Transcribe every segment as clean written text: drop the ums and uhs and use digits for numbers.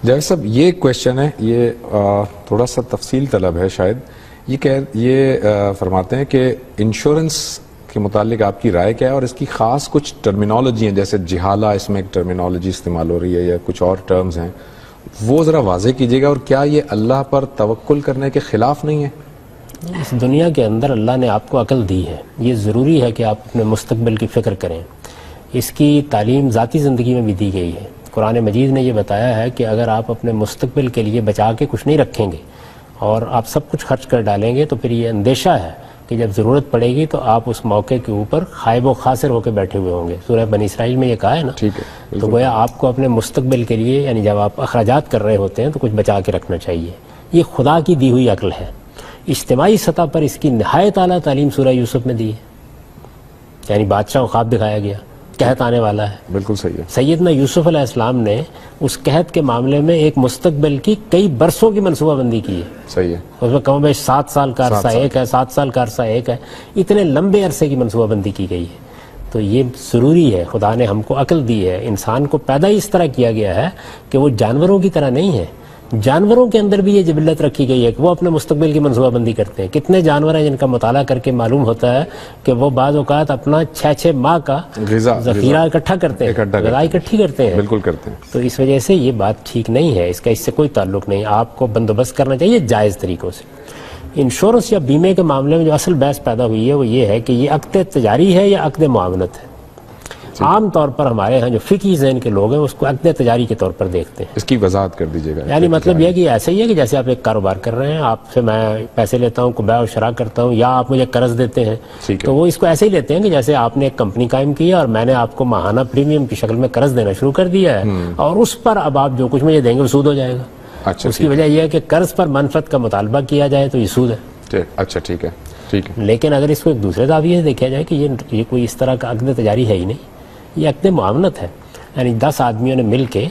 جاوید صاحب یہ کویشچن ہے، یہ تھوڑا سا تفصیل طلب ہے شاید. یہ فرماتے ہیں کہ انشورنس کے متعلق آپ کی رائے کیا ہے، اور اس کی خاص کچھ ٹرمینالوجی ہیں، جیسے جہالہ اس میں ایک ٹرمینالوجی استعمال ہو رہی ہے یا کچھ اور ٹرمز ہیں، وہ ذرا واضح کیجیے گا. اور کیا یہ اللہ پر توکل کرنے کے خلاف نہیں ہے؟ اس دنیا کے اندر اللہ نے آپ کو عقل دی ہے، یہ ضروری ہے کہ آپ اپنے مستقبل کی فکر کریں. اس کی تعلیم ذاتی زندگی میں بھی دی گئی ہے. قرآن مجید نے یہ بتایا ہے کہ اگر آپ اپنے مستقبل کے لیے بچا کے کچھ نہیں رکھیں گے اور آپ سب کچھ خرچ کر ڈالیں گے تو پھر یہ اندیشہ ہے کہ جب ضرورت پڑے گی تو آپ اس موقع کے اوپر خائب و خاسر ہو کے بیٹھے ہوئے ہوں گے. سورہ بنی اسرائیل میں یہ کہا ہے نا. ٹھیک ہے. تو گویا آپ کو اپنے مستقبل کے لیے، یعنی جب آپ اخراجات کر رہے ہوتے ہیں تو کچھ بچا کے رکھنا چاہیے. یہ خدا کی دی ہوئی عقل ہے. اجتماعی سطح پر اس کی نہایت اعلیٰ تعلیم سورہ یوسف میں دی ہے. یعنی بادشاہ کو خواب دکھایا گیا، قحط آنے والا ہے. بالکل صحیح ہے. سیدنا یوسف علیہ السلام نے اس قحط کے معاملے میں ایک مستقبل کی کئی برسوں کی منصوبہ بندی کی ہے. صحیح ہے. اس میں کم و بیش 7 سال کا عرصہ ایک ہے، 7 سال کا عرصہ ایک ہے. اتنے لمبے عرصے کی منصوبہ بندی کی گئی ہے. تو یہ ضروری ہے. خدا نے ہم کو عقل دی ہے. انسان کو پیدا اس طرح کیا گیا ہے کہ وہ جانوروں کی طرح نہیں ہے. جانوروں کے اندر بھی یہ جبلت رکھی گئی ہے کہ وہ اپنے مستقبل کی منصوبہ بندی کرتے ہیں. کتنے جانور ہیں جن کا مطالعہ کر کے معلوم ہوتا ہے کہ وہ بعض اوقات اپنا 6 ماہ کا ذخیرہ اکٹھا کرتے ہیں، غذا اکٹھی کرتے ہیں. بالکل کرتے ہیں. تو اس وجہ سے یہ بات ٹھیک نہیں ہے. اس کا اس سے کوئی تعلق نہیں. آپ کو بندوبست کرنا چاہیے جائز طریقوں سے. انشورنس یا بیمے کے معاملے میں جو اصل بحث پیدا ہوئی ہے وہ یہ ہے کہ یہ عقد تجاری ہے یا عقد معاونت ہے. عام طور پر ہمارے ہاں جو فقہی ذہن کے لوگ ہیں اس کو عقد تجاری کے طور پر دیکھتے ہیں. اس کی وضاحت کر دیجیے گا. یعنی مطلب یہ کہ ایسا ہی ہے کہ جیسے آپ ایک کاروبار کر رہے ہیں، آپ سے میں پیسے لیتا ہوں، بیع و شراء کرتا ہوں، یا آپ مجھے قرض دیتے ہیں، تو وہ اس کو ایسے ہی لیتے ہیں کہ جیسے آپ نے ایک کمپنی قائم کی ہے اور میں نے آپ کو ماہانہ پریمیم کی شکل میں قرض دینا شروع کر دیا ہے، اور اس پر اب آپ جو کچھ مجھے دیں گے وہ سود ہو جائے گا. اس کی وجہ یہ ہے کہ قرض پر منفعت کا مطالبہ کیا جائے تو یہ سود ہے. اچھا ٹھیک ہے. ٹھیک ہے. لیکن اگر اس کو ایک دوسرے زاویے سے دیکھا جائے کہ یہ کوئی اس طرح کا عقد تجاری ہے ہی نہیں، یہ عقد معاونت ہے. یعنی 10 آدمیوں نے مل کے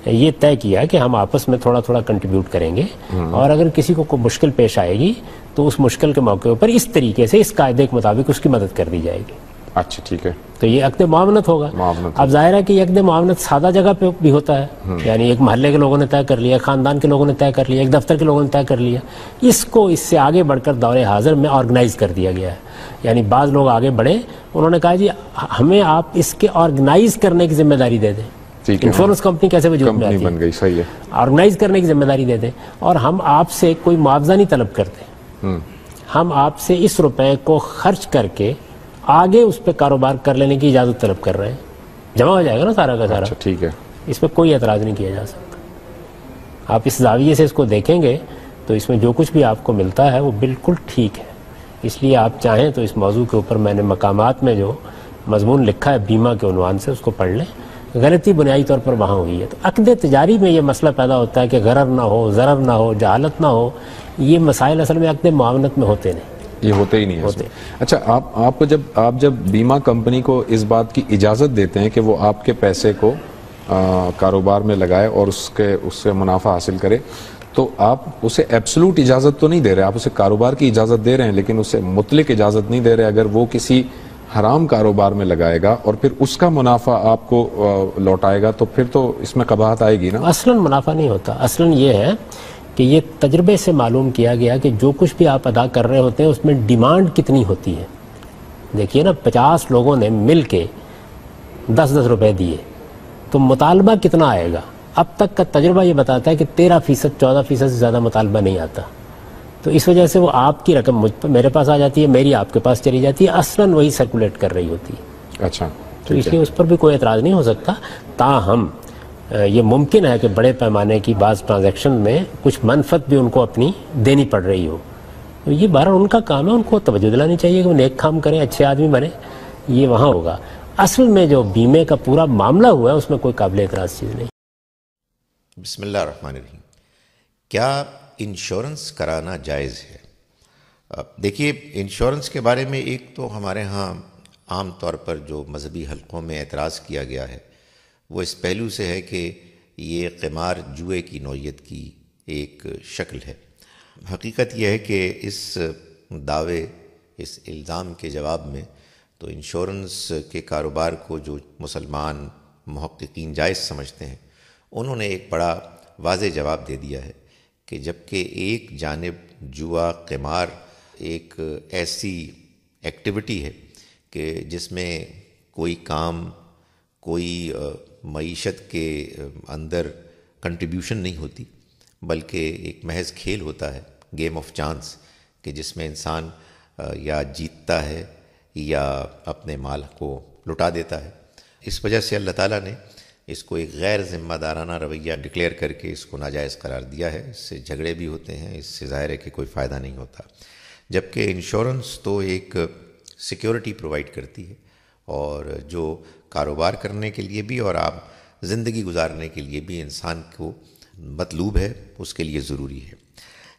یہ طے کیا کہ ہم آپس میں تھوڑا تھوڑا کنٹریبیوٹ کریں گے، اور اگر کسی کو کوئی مشکل پیش آئے گی تو اس مشکل کے موقع پر اس طریقے سے اس قاعدے کے مطابق اس کی مدد کر دی جائے گی. اچھا ٹھیک ہے. تو یہ عقد معاونت ہوگا. اب ظاہر ہے کہ یہ عقد معاونت سادہ جگہ پہ بھی ہوتا ہے، یعنی ایک محلے کے لوگوں نے طے کر لیا، خاندان کے لوگوں نے طے کر لیا، ایک دفتر کے لوگوں نے طے کر لیا. اس کو اس سے آگے بڑھ کر دور حاضر میں آرگنائز کر دیا گیا ہے. یعنی بعض لوگ آگے بڑھے، انہوں نے کہا جی ہمیں آپ اس کے آرگنائز کرنے کی ذمہ داری دے دیں. انشورنس کمپنی کیسے وجود میں آتی ہے؟ صحیح ہے. آرگنائز کرنے کی ذمہ داری دے دیں، اور ہم آپ سے کوئی معاوضہ نہیں طلب کرتے. ہم آپ سے اس روپے کو خرچ کر کے آگے اس پہ کاروبار کر لینے کی اجازت طلب کر رہے ہیں. جمع ہو جائے گا نا سارا کا سارا. ٹھیک ہے. اس پہ کوئی اعتراض نہیں کیا جا سکتا. آپ اس زاویے سے اس کو دیکھیں گے تو اس میں جو کچھ بھی آپ کو ملتا ہے وہ بالکل ٹھیک ہے. اس لیے آپ چاہیں تو اس موضوع کے اوپر میں نے مقامات میں جو مضمون لکھا ہے بیمہ کے عنوان سے اس کو پڑھ لیں. غلطی بنیادی طور پر وہاں ہوئی ہے. تو عقد تجاری میں یہ مسئلہ پیدا ہوتا ہے کہ غرر نہ ہو، ضرر نہ ہو، جہالت نہ ہو. یہ مسائل اصل میں عقد معاونت میں ہوتے نہیں. یہ ہوتے ہی نہیں ہے. اچھا آپ جب بیمہ کمپنی کو اس بات کی اجازت دیتے ہیں کہ وہ آپ کے پیسے کو کاروبار میں لگائے اور اس سے منافع حاصل کرے، تو آپ اسے ایبسلوٹ اجازت تو نہیں دے رہے، آپ اسے کاروبار کی اجازت دے رہے ہیں، لیکن اسے مطلق اجازت نہیں دے رہے. اگر وہ کسی حرام کاروبار میں لگائے گا اور پھر اس کا منافع آپ کو لوٹائے گا تو پھر تو اس میں قباحت آئے گی نا. اصلاً منافع نہیں ہوتا. اصلاً یہ ہے کہ یہ تجربے سے معلوم کیا گیا کہ جو کچھ بھی آپ ادا کر رہے ہوتے ہیں اس میں ڈیمانڈ کتنی ہوتی ہے. دیکھیے نا، 50 لوگوں نے مل کے 10 روپے دیے تو مطالبہ کتنا آئے گا. اب تک کا تجربہ یہ بتاتا ہے کہ 13%، 14% سے زیادہ مطالبہ نہیں آتا. تو اس وجہ سے وہ آپ کی رقم میرے پاس آ جاتی ہے، میری آپ کے پاس چلی جاتی ہے، اصلاً وہی سرکولیٹ کر رہی ہوتی ہے. اچھا. تو اس لیے اس پر بھی کوئی اعتراض نہیں ہو سکتا. تاہم یہ ممکن ہے کہ بڑے پیمانے کی بعض ٹرانزیکشن میں کچھ منفعت بھی ان کو اپنی دینی پڑ رہی ہو. یہ بہرحال ان کا کام ہے، ان کو توجہ دلانی چاہیے کہ وہ نیک کام کریں، اچھے آدمی بنے. یہ وہاں ہوگا. اصل میں جو بیمے کا پورا معاملہ ہوا ہے اس میں کوئی قابل اعتراض چیز نہیں. بسم اللہ الرحمن الرحیم. کیا انشورنس کرانا جائز ہے؟ دیکھیے، انشورنس کے بارے میں ایک تو ہمارے ہاں عام طور پر جو مذہبی حلقوں میں اعتراض کیا گیا ہے وہ اس پہلو سے ہے کہ یہ قمار جوئے کی نوعیت کی ایک شکل ہے. حقیقت یہ ہے کہ اس دعوے، اس الزام کے جواب میں تو انشورنس کے کاروبار کو جو مسلمان محققین جائز سمجھتے ہیں انہوں نے ایک بڑا واضح جواب دے دیا ہے کہ جبکہ ایک جانب جوا قمار ایک ایسی ایکٹیویٹی ہے کہ جس میں کوئی کام، کوئی معیشت کے اندر کنٹریبیوشن نہیں ہوتی، بلکہ ایک محض کھیل ہوتا ہے، گیم آف چانس، کہ جس میں انسان یا جیتتا ہے یا اپنے مال کو لٹا دیتا ہے. اس وجہ سے اللہ تعالیٰ نے اس کو ایک غیر ذمہ دارانہ رویہ ڈکلیئر کر کے اس کو ناجائز قرار دیا ہے. اس سے جھگڑے بھی ہوتے ہیں، اس سے ظاہر ہے کہ کوئی فائدہ نہیں ہوتا. جبکہ انشورنس تو ایک سیکیورٹی پرووائڈ کرتی ہے، اور جو کاروبار کرنے کے لیے بھی اور آپ زندگی گزارنے کے لیے بھی انسان کو مطلوب ہے، اس کے لیے ضروری ہے.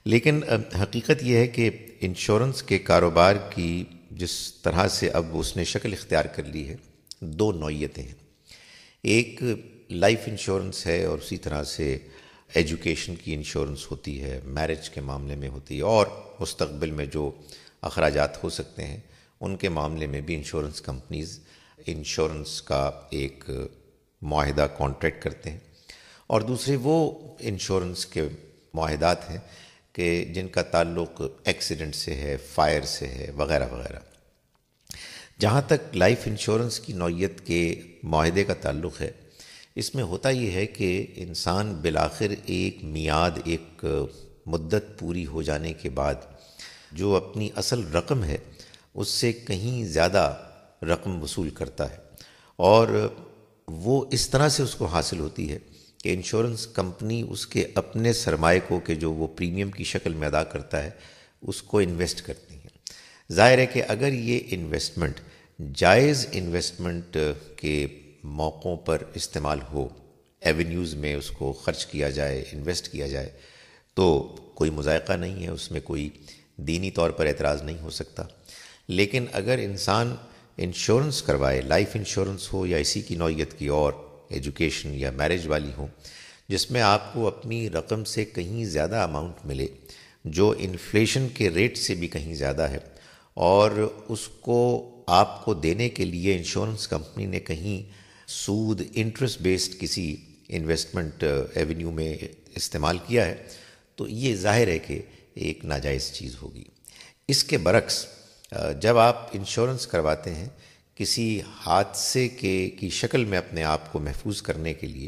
لیکن حقیقت یہ ہے کہ انشورنس کے کاروبار کی جس طرح سے اب اس نے شکل اختیار کر لی ہے، دو نوعیتیں ہیں. ایک لائف انشورنس ہے، اور اسی طرح سے ایجوکیشن کی انشورنس ہوتی ہے، میرج کے معاملے میں ہوتی ہے، اور مستقبل میں جو اخراجات ہو سکتے ہیں ان کے معاملے میں بھی انشورنس کمپنیز انشورنس کا ایک معاہدہ کانٹریکٹ کرتے ہیں. اور دوسرے وہ انشورنس کے معاہدات ہیں کہ جن کا تعلق ایکسیڈنٹ سے ہے، فائر سے ہے، وغیرہ وغیرہ. جہاں تک لائف انشورنس کی نوعیت کے معاہدے کا تعلق ہے، اس میں ہوتا یہ ہے کہ انسان بالآخر ایک میعاد، ایک مدت پوری ہو جانے کے بعد جو اپنی اصل رقم ہے اس سے کہیں زیادہ رقم وصول کرتا ہے، اور وہ اس طرح سے اس کو حاصل ہوتی ہے کہ انشورنس کمپنی اس کے اپنے سرمایہ کو کہ جو وہ پریمیم کی شکل میں ادا کرتا ہے اس کو انویسٹ کرتی ہیں. ظاہر ہے کہ اگر یہ انویسٹمنٹ جائز انویسٹمنٹ کے موقعوں پر استعمال ہو، ایونیوز میں اس کو خرچ کیا جائے، انویسٹ کیا جائے، تو کوئی مذائقہ نہیں ہے، اس میں کوئی دینی طور پر اعتراض نہیں ہو سکتا. لیکن اگر انسان انشورنس کروائے، لائف انشورنس ہو یا اسی کی نوعیت کی اور ایجوکیشن یا میرج والی ہو، جس میں آپ کو اپنی رقم سے کہیں زیادہ اماؤنٹ ملے جو انفلیشن کے ریٹ سے بھی کہیں زیادہ ہے، اور اس کو آپ کو دینے کے لیے انشورنس کمپنی نے کہیں سود، انٹرسٹ بیسڈ کسی انویسٹمنٹ ایونیو میں استعمال کیا ہے، تو یہ ظاہر ہے کہ ایک ناجائز چیز ہوگی. اس کے برعکس جب آپ انشورنس کرواتے ہیں کسی حادثے کی شکل میں اپنے آپ کو محفوظ کرنے کے لیے،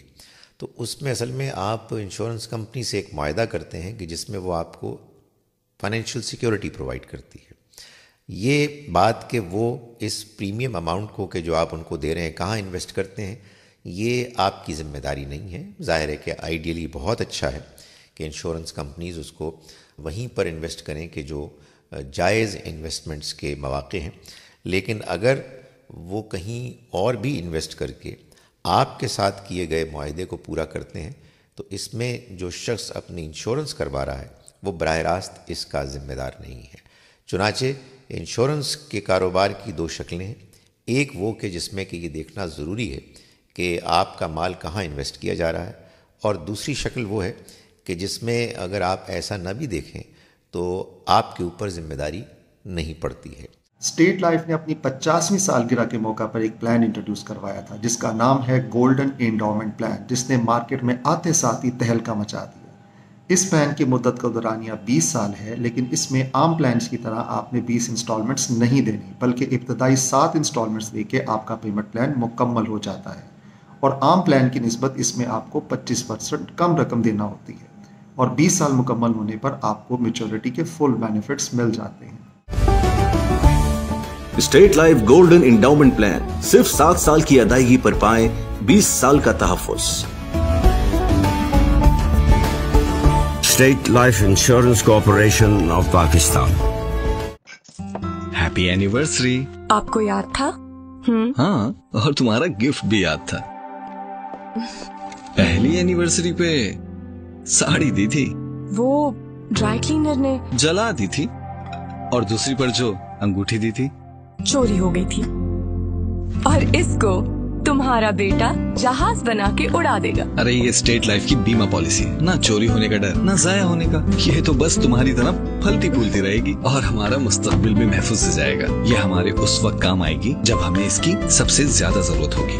تو اس میں اصل میں آپ انشورنس کمپنی سے ایک معاہدہ کرتے ہیں کہ جس میں وہ آپ کو فائنینشیل سیکیورٹی پرووائڈ کرتی ہے. یہ بات کہ وہ اس پریمیم اماؤنٹ کو کہ جو آپ ان کو دے رہے ہیں کہاں انویسٹ کرتے ہیں، یہ آپ کی ذمہ داری نہیں ہے. ظاہر ہے کہ آئیڈیلی بہت اچھا ہے کہ انشورنس کمپنیز اس کو وہیں پر انویسٹ کریں کہ جو جائز انویسٹمنٹس کے مواقع ہیں. لیکن اگر وہ کہیں اور بھی انویسٹ کر کے آپ کے ساتھ کیے گئے معاہدے کو پورا کرتے ہیں، تو اس میں جو شخص اپنی انشورنس کروا رہا ہے وہ براہ راست اس کا ذمہ دار نہیں ہے. چنانچہ انشورنس کے کاروبار کی دو شکلیں ہیں. ایک وہ کہ جس میں کہ یہ دیکھنا ضروری ہے کہ آپ کا مال کہاں انویسٹ کیا جا رہا ہے، اور دوسری شکل وہ ہے کہ جس میں اگر آپ ایسا نہ بھی دیکھیں تو آپ کے اوپر ذمہ داری نہیں پڑتی ہے. اسٹیٹ لائف نے اپنی 50ویں سالگرہ کے موقع پر ایک پلان انٹروڈیوس کروایا تھا جس کا نام ہے گولڈن انڈومنٹ پلان، جس نے مارکیٹ میں آتے ساتھ ہی تہلکہ مچا دیا. اس پلان کی مدت کا دورانیہ 20 سال ہے، لیکن اس میں عام پلانز کی طرح آپ نے 20 انسٹالمنٹس نہیں دینی، بلکہ ابتدائی 7 انسٹالمنٹس دے کے آپ کا پیمنٹ پلان مکمل ہو جاتا ہے. اور عام پلان کی نسبت اس میں آپ کو 25% کم رقم دینا ہوتی ہے، اور 20 سال مکمل ہونے پر آپ کو میچورٹی کے فل بینیفٹس مل جاتے ہیں. State life golden endowment plan, صرف 7 سال کی ادائیگی پر پائیں 20 سال کا تحفظ. State life insurance corporation of Pakistan. Happy anniversary. آپ کو یاد تھا؟ ہاں، اور تمہارا گفٹ بھی یاد تھا. پہلی اینیورسری پہ ساڑی دی تھی، وہ ڈرائی کلینر نے جلا دی تھی، اور دوسری پر جو انگوٹھی دی تھی چوری ہو گئی تھی. اور اس کو تمہارا بیٹا جہاز بنا کے اڑا دے گا. ارے یہ اسٹیٹ لائف کی بیمہ پالیسی، نہ چوری ہونے کا ڈر، نہ ضائع ہونے کا. یہ تو بس تمہاری طرح پھلتی پھولتی رہے گی، اور ہمارا مستقبل بھی محفوظ ہو جائے گا. یہ ہمارے اس وقت کام آئے گی جب ہمیں اس کی سب سے زیادہ ضرورت ہوگی.